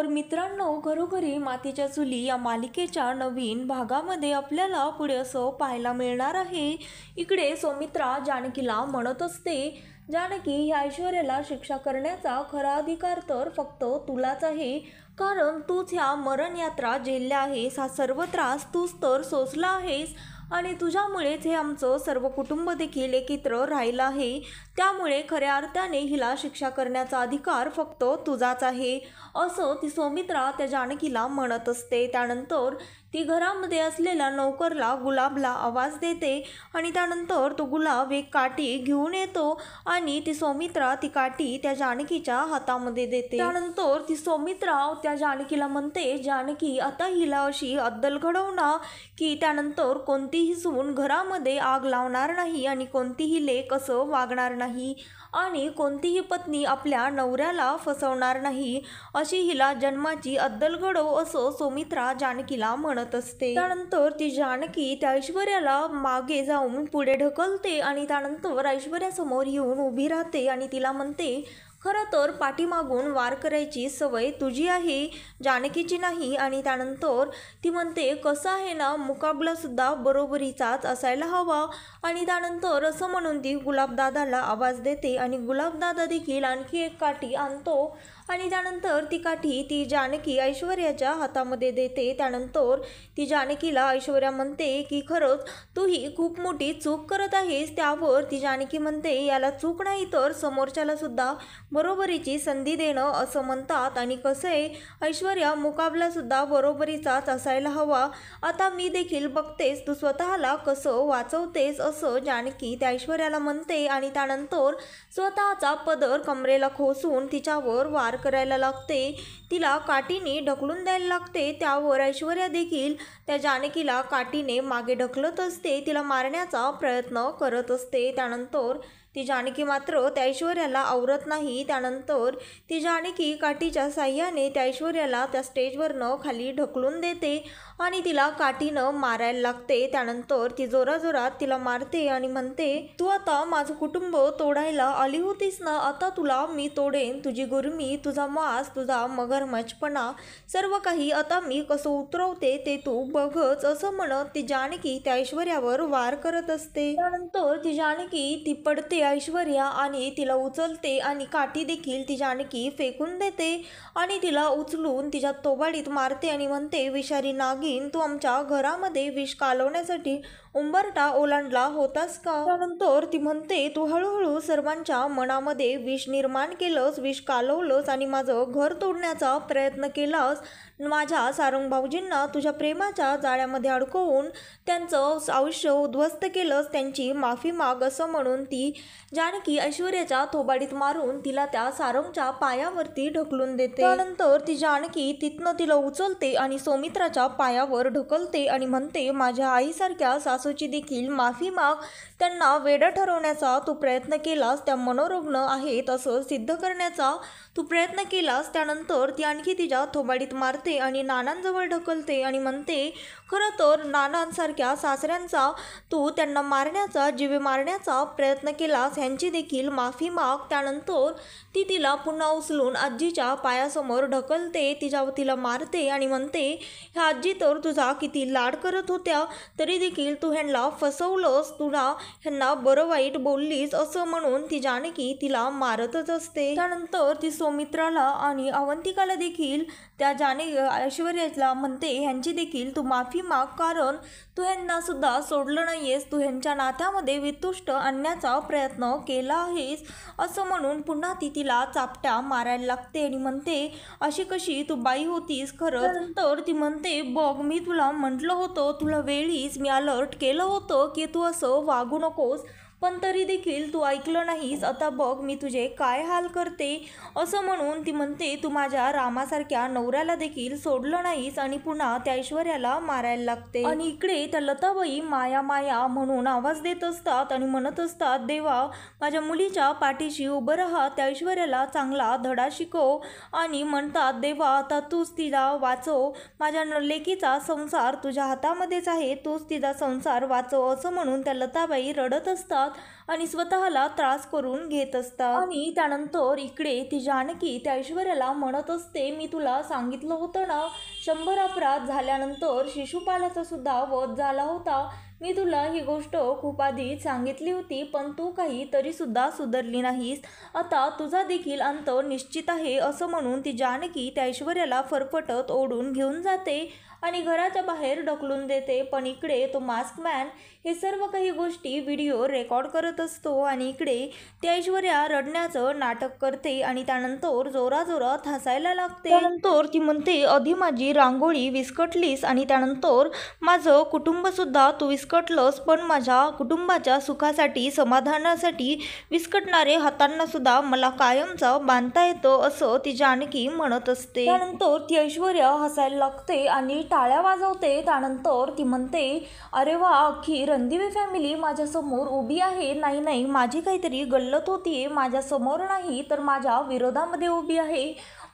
तर मित्रांनो, घरोघरी मातीच्या चुली या मालिकेच्या नवीन भागामध्ये आपल्याला पुढे असं पाहायला मिळणार आहे. इकडे सौमित्रा जानकीला म्हणत असते, जानकी, ह्या ऐश्वर्याला शिक्षा करण्याचा खरा अधिकार तर फक्त तुलाच आहे, कारण तूच ह्या मरण यात्रा झेलल्या आहेस. हा सर्व त्रास तूच तर सोसला आहेस आणि तुझ्यामुळेच हे आमचं सर्व कुटुंब देखील एकत्र राहिलं आहे. त्यामुळे खऱ्या अर्थाने हिला शिक्षा करण्याचा अधिकार फक्त तुझाच आहे, असं ती सौमित्रा त्या जानकीला म्हणत असते. त्यानंतर ती घरामध्ये असलेल्या नौकरला गुलाबला आवाज देते आणि त्यानंतर तो गुलाब एक काठी घेऊन येतो आणि ती सौमित्रा ती काठी त्या जानकीच्या हातामध्ये देते. त्यानंतर ती सौमित्रा त्या जानकीला म्हणते, जानकी, आता हिला अशी अद्दल घडव ना की त्यानंतर कोणतीही सून घरामध्ये आग लावणार नाही आणि कोणतीही लेक असं वागणार नाही आणि कोणतीही पत्नी आपल्या नवऱ्याला फसवणार नाही, अशी हिला जन्माची अद्दल घडव, असं सौमित्रा जानकीला म्हणत असते. त्यानंतर ती जानकी त्या ऐश्वर्याला मागे जाऊन पुढे ढकलते आणि त्यानंतर ऐश्वर्यासमोर येऊन उभी राहते आणि तिला म्हणते, खरं तर पाठीमागून वार करायची सवय तुझी आहे, जानकीची नाही. आणि त्यानंतर ती म्हणते, कसं आहे ना, मुकाबलासुद्धा बरोबरीचाच असायला हवा. आणि त्यानंतर असं म्हणून ती गुलाबदादाला आवाज देते आणि गुलाबदादा देखील आणखी एक काठी आणतो आणि त्यानंतर ती काठी ती जानकी ऐश्वर्याच्या हातामध्ये देते. त्यानंतर ती जानकीला ऐश्वर्या म्हणते की खरंच तू ही खूप मोठी चूक करत आहेस. त्यावर ती जानकी म्हणते, याला चूक नाही तर समोरच्याला सुद्धा बरोबरीची संधी देणं असं म्हणतात. आणि कसं आहे, ऐश्वर्या, मुकाबलासुद्धा बरोबरीचाच असायला हवा. आता मी देखील बघतेस तू स्वतःला कसं वाचवतेस, असं जानकी त्या ऐश्वर्याला म्हणते आणि त्यानंतर स्वतःचा पदर कमरेला खोसून तिच्यावर वार करायला लागते. तिला काठीने ढकलून द्यायला लागते. त्यावर ऐश्वर्या देखील त्या जानकीला काठीने मागे ढकलत असते, तिला मारण्याचा प्रयत्न करत असते. त्यानंतर ती जानकी मात्र त्या ऐश्वर्याला आवरत नाही. त्यानंतर ती जानकी काठीच्या साह्याने त्या ऐश्वर्याला त्या स्टेजवरनं खाली ढकलून देते आणि तिला काठीनं मारायला लागते. त्यानंतर ती जोराजोरात तिला मारते आणि म्हणते, तू आता माझं कुटुंब तोडायला आली होतीस ना, आता तुला मी तोडेन. तुझी गुर्मी, तुझा मांस, तुझा मगरमच्छपणा, सर्व काही आता मी कसं उतरवते ते तू बघच, असं म्हणत ती जानकी त्या ऐश्वर्यावर वार करत असते. त्यानंतर ती जानकी ती पडते ऐश्वर्या आणि तिला उचलते आणि काठी देखील ती जानकी फेकून देते आणि तिला उचलून तिच्या तोबाडीत मारते आणि म्हणते, विषारी नागिन, तू आमच्या घरामध्ये विष कालवण्यासाठी उंबरठा ओलांडला होतास का? त्यानंतर ती म्हणते, तू हळूहळू सर्वांच्या मनामध्ये विष निर्माण केलंस, विष कालवलंस आणि माझं घर तोडण्याचा प्रयत्न केलास. माझ्या सारंग भाऊजींना तुझ्या प्रेमाच्या जाळ्यामध्ये अडकवून त्यांचं आयुष्य उद्ध्वस्त केलंस, त्यांची माफी माग, असं म्हणून ती जानकी ऐश्वर्याच्या थोबाडीत मारून तिला त्या सारंगच्या पायावरती ढकलून देते. त्यानंतर ती जानकी तिथनं तिला उचलते आणि सौमित्राच्या पायावर ढकलते आणि म्हणते, माझ्या आईसारख्या सासूची देखील माफी माग. त्यांना वेडं ठरवण्याचा तू प्रयत्न केलास, त्या मनोरुग्ण आहेत असं सिद्ध करण्याचा तू प्रयत्न केलास. त्यानंतर ती आणखी तिच्या थोबाडीत मारते आणि नानांजवळ ढकलते आणि म्हणते, खरं तर नानांसारख्या सासऱ्यांचा तू त्यांना मारण्याचा, जीवे मारण्याचा प्रयत्न केलास, ह्यांची देखील माफी माग. त्यानंतर ती तिला पुन्हा उचलून आजीच्या पायासमोर ढकलते, तिला मारते आणि म्हणते, ह्या आजी तर तुझा किती लाड करत होत्या, तरी देखील तू ह्यांना फसवलंस, तुला ह्यांना बरं वाईट बोललीस, असं म्हणून ती जानकी तिला मारतच असते. त्यानंतर ती सौमित्राला आणि अवंतिकाला देखील त्या ऐश्वर्याला म्हणते, ह्यांची देखील तू माफी माग, कारण तू ह्यांना सुद्धा सोडलं नाहीयेस, तू ह्यांच्या नात्यामध्ये वितुष्ट आणण्याचा प्रयत्न केला आहेस, असं म्हणून पुन्हा ती तिला चापट्या मारायला लागते आणि म्हणते, अशी कशी तू बाई होतीस खरंच. नंतर ती म्हणते, बघ, मी तुला म्हटलं होतं, तुला वेळीच मी अलर्ट केलं होतं की तू असं वागू नकोस, पण तरी देखील तू ऐकलं नाहीस. आता बघ मी तुझे काय हाल करते, असं म्हणून ती म्हणते, तू माझ्या रामासारख्या नवऱ्याला देखील सोडलं नाहीस आणि पुन्हा त्या ऐश्वर्याला मारायला लागते. आणि इकडे त्या लताबाई माया माया म्हणून आवाज देत असतात आणि म्हणत असतात, देवा, माझ्या मुलीच्या पाठीशी उभं राहा, त्या ऐश्वर्याला चांगला धडा शिकव. आणि म्हणतात, देवा, आता तूच तिला वाचव, माझ्या लेकीचा संसार तुझ्या हातामध्येच आहे, तूच तिचा संसार वाचव, असं म्हणून त्या लताबाई रडत असतात आणि स्वतःला त्रास करून घेत असतात। आणि त्यानंतर इकडे ती जानकी त्या ऐश्वर्याला म्हणत असते, मी तुला सांगितलं होतं ना, 100 अपराध झाल्यानंतर शिशुपालाचा सुद्धा वध झाला होता। मी तुला ही गोष्ट खूप आधीच सांगितली होती, पण तू काही तरी सुद्धा सुधारली नाहीस। आता तुझा देखील अंत निश्चित आहे असं म्हणून ती जानकी त्या ऐश्वर्याला फरफटत ओढून घेऊन जाते आणि घराच्या बाहेर ढकलून देते। पण इकडे तो मास्कमॅन हे सर्व काही गोष्टी व्हिडिओ रेकॉर्ड करत असतो आणि इकडे ती ऐश्वर्या रडण्याचं नाटक करते आणि त्यानंतर जोराजोरात हसायला लागते। त्यानंतर ती म्हणते, आधी माझी रांगोळी विस्कटलीस आणि त्यानंतर माझं कुटुंबसुद्धा तू विस्कटलंस, पण माझ्या कुटुंबाच्या सुखासाठी समाधानासाठी विस्कटणारे हातांना सुद्धा मला कायमचा बांधता येतं असं ती जानकी म्हणत असते। त्यानंतर ती ऐश्वर्या हसायला लागते आणि टाळ्या वाजवते। त्यानंतर ती म्हणते, अरे वा, अख्खी रणदिवे फॅमिली माझ्यासमोर उभी आहे। नाही, माझी काहीतरी गल्लत होतीये, माझ्यासमोर नाही तर माझ्या विरोधामध्ये उभी आहे।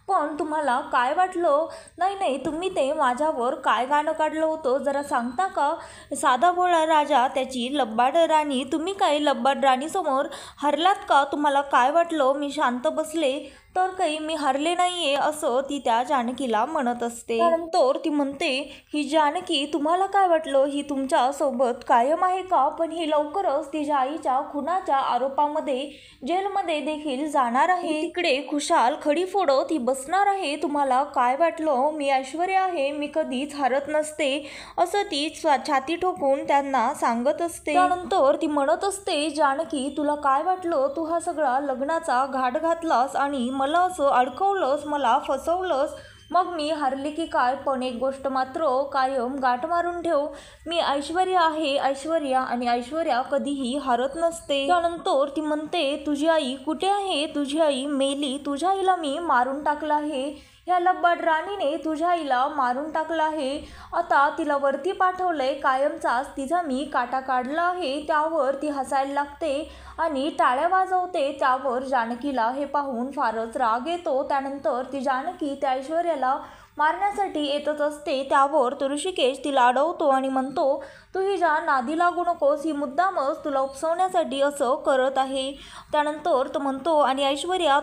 पण तुम्हाला काय वाटलं? नाही, तुम्ही ते माझ्यावर काय गाणं काढलं होतं जरा सांगता का? साधा भोळा राजा, त्याची लब्बाड राणी, तुम्ही काय लब्बाड राणीसमोर हरलात का? तुम्हाला काय वाटलं मी शांत बसले? तर काही मी हरले नाहीये असं ती त्या जानकीला म्हणत असते। त्यानंतर ती म्हणते, ही जानकी तुम्हाला काय वाटलं ही तुमच्या सोबत कायम आहे का? पण ही लवकरच तिच्या आईच्या खुनाच्या आरोपामध्ये जेलमध्ये देखील जाणार आहे। तिकडे खुशाल खडी फोडत ही बसणार आहे। तुम्हाला काय वाटलं? मी ऐश्वर्या आहे, मी कधीच हरत नसते असं ती छाती ठोकून त्यांना सांगत असते। त्यानंतर ती म्हणत असते, जानकी तुला काय वाटलं? तू हा सगळा लग्नाचा घाट घातलास आणि मला असं अडकवलंस, मला फसवलंस, मग मी हरले की काय? पण एक गोष्ट मात्र कायम गाठ मारून ठेव, मी ऐश्वर्या आहे, ऐश्वर्या, आणि ऐश्वर्या कधीही हरत नसते। त्यानंतर ती म्हणते, तुझी आई कुठे आहे? तुझी आई मेली, तुझ्या आईला मी मारून टाकलं आहे, ह्या लब्बाड राणीने तुझ्या आईला मारून टाकलं आहे, आता तिला वरती पाठवलंय, कायमचाच तिचा मी काटा काढला आहे। त्यावर ती हसायला लागते आणि टाळ्या वाजवते। त्यावर जानकीला हे पाहून फारच राग येतो। त्यानंतर ती जानकी त्या ऐश्वर्याला मारण्यासाठी येतच असते। त्यावर तो ऋषिकेश तिला अडवतो आणि म्हणतो, तू हिच्या नादी लागू नकोस, ही मुद्दामच तुला उपसवण्यासाठी असं करत आहे। त्यानंतर तो म्हणतो, आणि ऐश्वर्या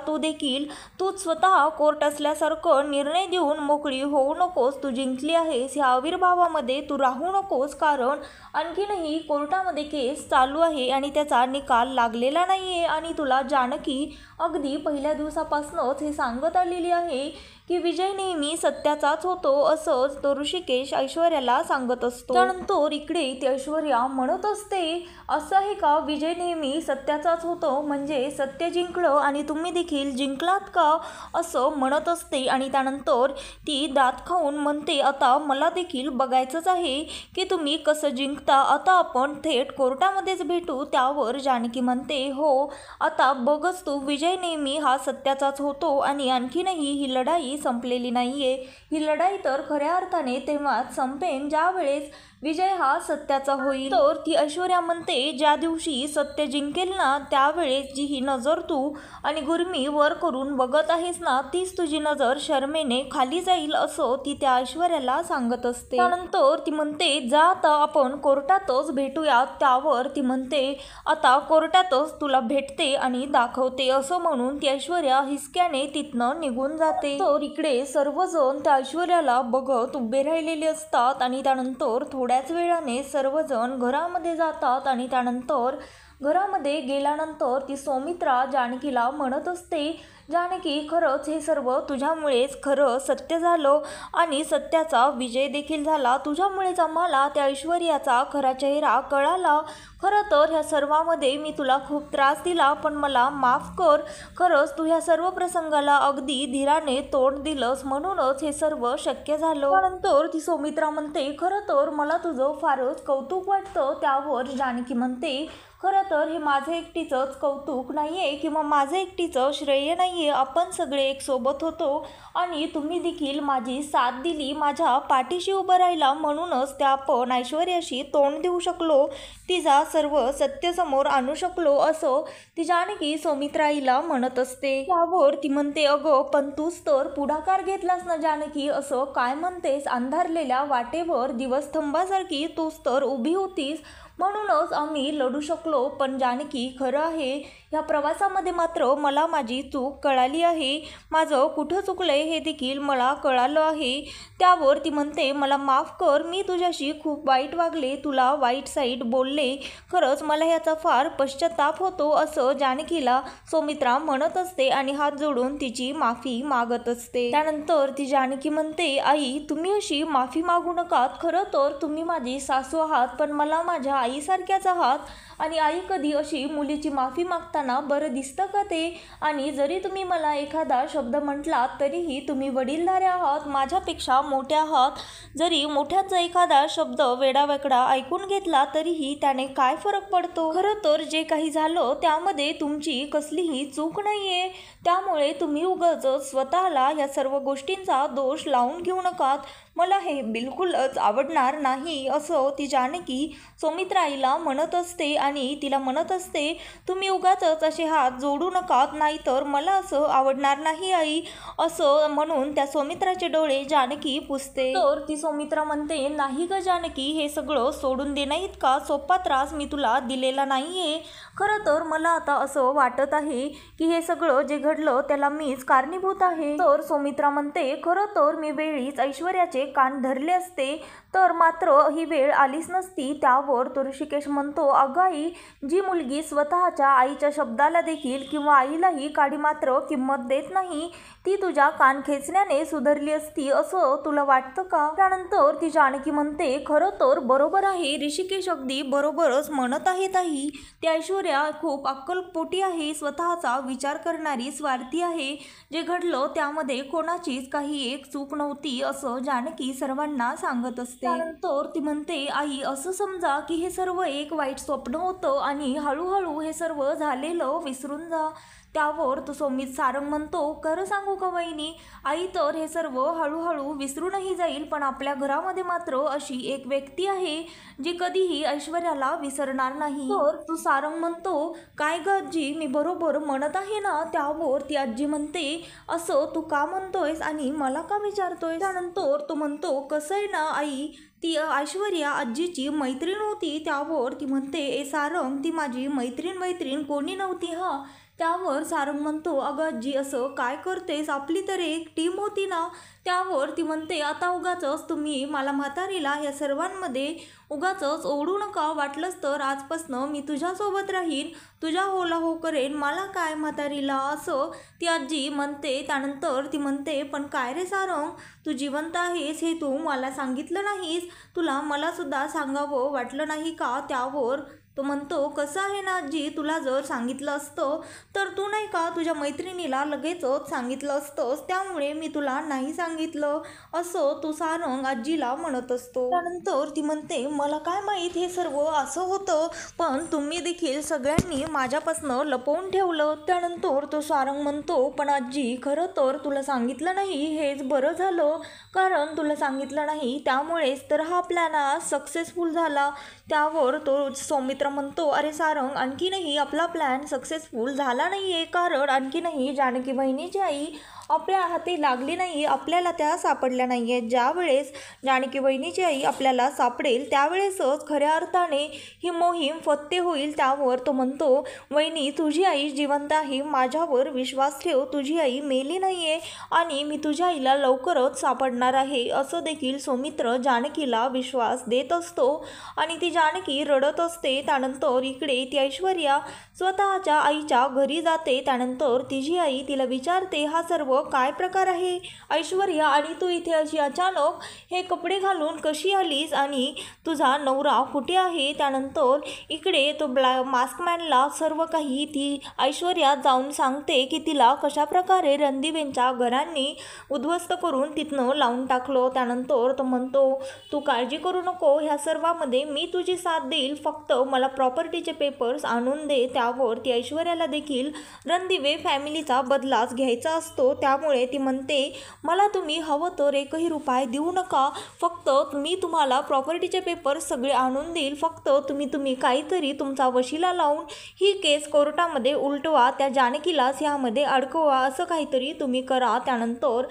तूच स्वतः कोर्ट असल्यासारखं निर्णय देऊन मोकळी होऊ नकोस, तू जिंकली आहेस, ह्या आविर्भावामध्ये तू राहू नकोस, कारण आणखीनही कोर्टामध्ये केस चालू आहे आणि त्याचा निकाल लागलेला नाहीये। आणि तुला जानकी अगदी पहिल्या दिवसापासूनच हे सांगत आलेली आहे की विजय नेहमी सत्याचाच होतो, असंच तो ऋषिकेश ऐश्वर्याला सांगत असतो। त्यानंतर इकडे ती ऐश्वर्या म्हणत असते, असं आहे का, विजय नेहमी सत्याचाच होतो, म्हणजे सत्य जिंकलं आणि तुम्ही देखील जिंकलात का, असं म्हणत असते। आणि त्यानंतर ती दात खाऊन म्हणते, आता मला देखील बघायचंच आहे की तुम्ही कसं जिंकता, आता आपण थेट कोर्टामध्येच भेटू। त्यावर जानकी म्हणते, हो, आता बघच तू, विजय नेहमी हा सत्याचाच होतो आणि आणखीनही ही लढाई संपलेली नाहीये, ही लढाई तर खऱ्या अर्थाने तेव्हाच संपेन ज्या वेळेस विजय हा सत्याचा होईल। तर ती ऐश्वर्या म्हणते, ज्या दिवशी सत्य जिंकेल ना, त्यावेळेस जी ही नजर तू आणि गुरमी वर करून बघत आहेस ना, तीच तुझी नजर शर्मेने खाली जाईल, असं ती त्या ऐश्वर्याला सांगत असते। त्यानंतर ती म्हणते, जा आता आपण कोर्टातच भेटूयात। त्यावर ती म्हणते, आता कोर्टातच तुला भेटते आणि दाखवते, असं म्हणून ती ऐश्वर्या हिसक्याने तिथनं निघून जाते। तर इकडे सर्वजण त्या ऐश्वर्याला बघत उभे राहिलेले असतात आणि त्यानंतर थोड्याच वेळाने सर्वजण घरामध्ये जातात आणि त्यानंतर घरामध्ये गेल्यानंतर ती सौमित्रा जानकीला म्हणत असते, जानकी, खरंच हे सर्व तुझ्यामुळेच खरं सत्य झालं आणि सत्याचा विजय देखील झाला, तुझ्यामुळेच आम्हाला त्या ऐश्वर्याचा खरा चेहरा कळाला। खरं तर ह्या सर्वामध्ये मी तुला खूप त्रास दिला, पण मला माफ कर, खरंच तू ह्या सर्व प्रसंगाला अगदी धीराने तोंड दिलंस, म्हणूनच हे सर्व शक्य झालं। त्यानंतर ती सौमित्रा म्हणते, खरं तर मला तुझं फारच कौतुक वाटतं। त्यावर जानकी म्हणते, खरं तर हे माझं एकटीचंच कौतुक नाहीये किंवा माझं एकटीचं श्रेय नाहीये, आपण सगळे एक सोबत होतो आणि तुम्ही देखील माझी साथ दिली, माझ्या पाठीशी उभं राहिला, म्हणूनच त्या आपण ऐश्वर्याशी तोंड देऊ शकलो, तिचा सर्व सत्य समोर आणू शकलो, असं ती जानकी सौमित्राईला म्हणत असते। त्यावर ती म्हणते, अगं पण तूच तर पुढाकार घेतलास ना जानकी, असं काय म्हणतेस, अंधारलेल्या वाटेवर दिवसस्तंभासारखी तूच तर उभी होतीस, म्हणूनच आम्ही लढू शकलो. पण जानकी, खरं आहे, ह्या प्रवासामध्ये मात्र मला माझी चूक कळाली आहे. माझं कुठं चुकलंय हे देखील मला कळालं आहे. त्यावर ती म्हणते, मला माफ कर, मी तुझ्याशी खूप वाईट वागले, तुला वाईट साईड बोलले. खरंच मला ह्याचा फार पश्चाताप होतो, असं जानकीला सौमित्रा म्हणत असते आणि हात जोडून तिची माफी मागत असते. त्यानंतर ती जानकी म्हणते, आई, तुम्ही अशी माफी मागू नका. खरं तर तुम्ही माझी सासू आहात, पण मला माझ्या आईसारख्याच आहात आणि आई कधी अशी मुलीची माफी मागताना बरं दिसतं का ते? आणि जरी तुम्ही मला एखादा शब्द म्हटलात तरीही तुम्ही वडीलधारे आहात, माझ्यापेक्षा मोठ्या आहात. जरी मोठ्याचा एखादा शब्द वेडावेगळा ऐकून घेतला तरीही त्याने काय फरक पडतो? खरं तर जे काही झालं त्यामध्ये तुमची कसलीही चूक नाहीये. त्यामुळे तुम्ही उगाचच स्वतःला या सर्व गोष्टींचा दोष लावून घेऊ नकात. मला हे बिलकुलच आवडणार नाही, असं ती जानकी सौमित्राईला म्हणत असते आणि तिला म्हणत असते, तुम्ही उगाचच असे हात जोडू नकात, नाहीतर मला असं आवडणार नाही आई, असं म्हणून त्या सौमित्राचे डोळे जानकी पुसते. तर ती सौमित्रा म्हणते, नाही ग जानकी, हे सगळं सोडून देणं इतका सोपा त्रास मी तुला दिलेला नाहीये. खरं तर मला आता असं वाटत आहे की हे सगळं जे घडलं त्याला मीच कारणीभूत आहे. तर सौमित्रा म्हणते, खरं तर मी वेळीच ऐश्वर्याचे कान धरले असते तर मात्र ही वेळ आलीच नसती. त्यावर तो ऋषिकेश म्हणतो, अगं आई, जी मुलगी स्वतःच्या आईच्या शब्दाला देखील किंवा आईलाही काडी मात्र किंमत देत नाही, ती तुझ्या कान खेचण्याने सुधारली असती असं तुला वाटतं का? त्यानंतर ती जानकी म्हणते, खरं तर बरोबर आहे, ऋषिकेश अगदी बरोबरच म्हणत आहेत आई. ती ऐश्वर्या खूप अक्कलपोटी आहे, स्वतःचा विचार करणारी, स्वार्थी आहे. जे घडलं त्यामध्ये कोणाचीच काही एक चूक नव्हती, असं जानकी सर्वांना सांगत असते. त्यानंतर ती म्हणते, आई, असं समजा की हे सर्व एक वाईट स्वप्न होतं आणि हळूहळू हे सर्व झालेलं विसरून जा. त्यावर तो सारंग म्हणतो, खरं सांगू का वहिनी, आई, तर हे सर्व हळूहळू विसरूनही जाईल, पण आपल्या घरामध्ये मात्र अशी एक व्यक्ती आहे जी कधीही ऐश्वर्याला विसरणार नाही. तर तो सारंग म्हणतो, काय ग आजी, मी बरोबर म्हणत आहे ना? त्यावर ती आजी म्हणते, असं तू का म्हणतोयस आणि मला का विचारतोय? त्यानंतर तो म्हणतो, कसं आहे ना आई, ती ऐश्वर्या आजीची मैत्रीण होती. त्यावर ती म्हणते, ए सारंग, ती माझी मैत्रीण कोणी नव्हती हा. त्यावर सारंग म्हणतो, अगं आजी, असं काय करतेस, आपली तर एक टीम होती ना. त्यावर ती म्हणते, आता उगाचच तुम्ही मला म्हातारीला या सर्वांमध्ये उगाचच ओढू नका. वाटलंच तर आजपासनं मी तुझ्यासोबत राहीन, तुझ्या होला हो करेन, मला काय म्हातारीला, असं ती आजी म्हणते. त्यानंतर ती म्हणते, पण काय रे सारंग, तू जिवंत आहेस हे तू मला सांगितलं नाहीस, तुला मला सुद्धा सांगावं वाटलं नाही का? त्यावर तो म्हणतो, कसं आहे ना आजी, तुला जर सांगितलं असतं तर तू नाही का तुझ्या मैत्रिणीला लगेचच सांगितलं असतंस, त्यामुळे मी तुला नाही सांगितलं, असं तो सारंग आजीला म्हणत असतो. त्यानंतर ती म्हणते, मला काय माहीत हे सर्व असं होतं, पण तुम्ही देखील सगळ्यांनी माझ्यापासनं लपवून ठेवलं. त्यानंतर तो सारंग म्हणतो, पण आजी, खरं तर तुला सांगितलं नाही हेच बरं झालं, कारण तुला सांगितलं नाही त्यामुळेच तर हा प्लॅन आज सक्सेसफुल झाला. त्यावर तो सौमित्र म्हणतो, अरे सारंग, आणखीनही आपला प्लॅन सक्सेसफुल झाला नाही आहे, कारण आणखीनही जानकी बहिणीची आई आपल्या हाती लागली नाही, आपल्याला त्या सापडल्या नाही आहेत. ज्या वेळेस जानकी बहिणीची आई आपल्याला सापडेल त्यावेळेसच खऱ्या अर्थाने ही मोहीम फत्ते होईल. त्यावर तो म्हणतो, वहिनी, तुझी आई जिवंत आहे, माझ्यावर विश्वास ठेव, तुझी आई मेली नाही आहे आणि मी तुझ्या आईला लवकरच सापडणार आहे, असं देखील सौमित्र जानकीला विश्वास देत असतो आणि ती जानकी रडत असते. त्यानंतर इकडे ती ऐश्वर्या स्वतःच्या आईच्या घरी जाते. त्यानंतर तिची आई तिला विचारते, हा सर्व काय प्रकार आहे ऐश्वर्या, आणि तू इथे अशी अचानक हे कपडे घालून कशी आलीस आणि तुझा नवरा कुठे आहे? त्यानंतर इकडे तो मास्कमॅनला सर्व काही ती ऐश्वर्या जाऊन सांगते की तिला कशाप्रकारे रणदीवेंच्या घरांनी उद्ध्वस्त करून तिथनं लावून टाकलं. त्यानंतर तो म्हणतो, तू काळजी करू नको, ह्या सर्वामध्ये मी तुझी साथ देईल, फक्त मला प्रॉपर्टीचे पेपर्स आणून दे. त्यावर ती ऐश्वर्याला देखील रणदिवे फॅमिलीचा बदलाच घ्यायचा असतो. त्यामुळे ती म्हणते, मला तुम्ही हवं तर एकही रुपये देऊ नका, फक्त मी तुम्हाला प्रॉपर्टीचे पेपर्स सगळे आणून देईल, फक्त तुम्ही काहीतरी तुमचा वशिला लावून ही केस कोर्टामध्ये उलटवा, त्या जानकीलाच ह्यामध्ये अडकवा, असं काहीतरी तुम्ही करा. त्यानंतर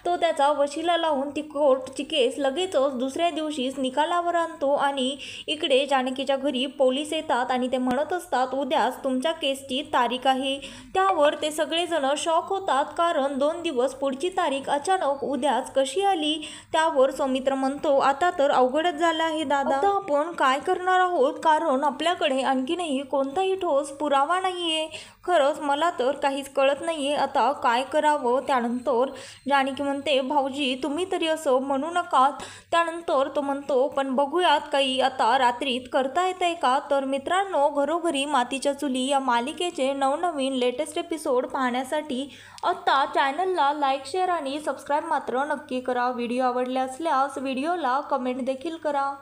तो त्याचा वशिला लावून ती कोर्टची केस लगेचच दुसऱ्या दिवशीच निकालावर आणतो आणि इकडे जानकीच्या घरी पोलीस येतात आणि ते म्हणत असतात उद्याच तुमच्या केसची तारीख आहे। त्यावर ते सगळेजण शॉक होतात, कारण 2 दिवस पुढची तारीख अचानक उद्याच कशी आली। त्यावर सौमित्र म्हणतो आता तर अवघडच झालं आहे दादा, आता आपण काय करणार आहोत, कारण आपल्याकडे आणखीनही कोणताही ठोस पुरावा नाहीये। खरंच मला तर काहीच कळत नाहीये आता काय करावं। त्यानंतर जानकी म्हणते भाऊजी तुम्ही तरी असं म्हणू नका। त्यानंतर तो म्हणतो पण बघूयात काही आता रात्रीत करता येतंय का। तर मित्रांनो, घरोघरी मातीच्या चुली या मालिकेचे नवनवीन लेटेस्ट एपिसोड पाहण्यासाठी आत्ता चॅनलला लाईक, शेअर आणि सबस्क्राईब मात्र नक्की करा। व्हिडिओ आवडले असल्यास व्हिडिओला कमेंट देखील करा।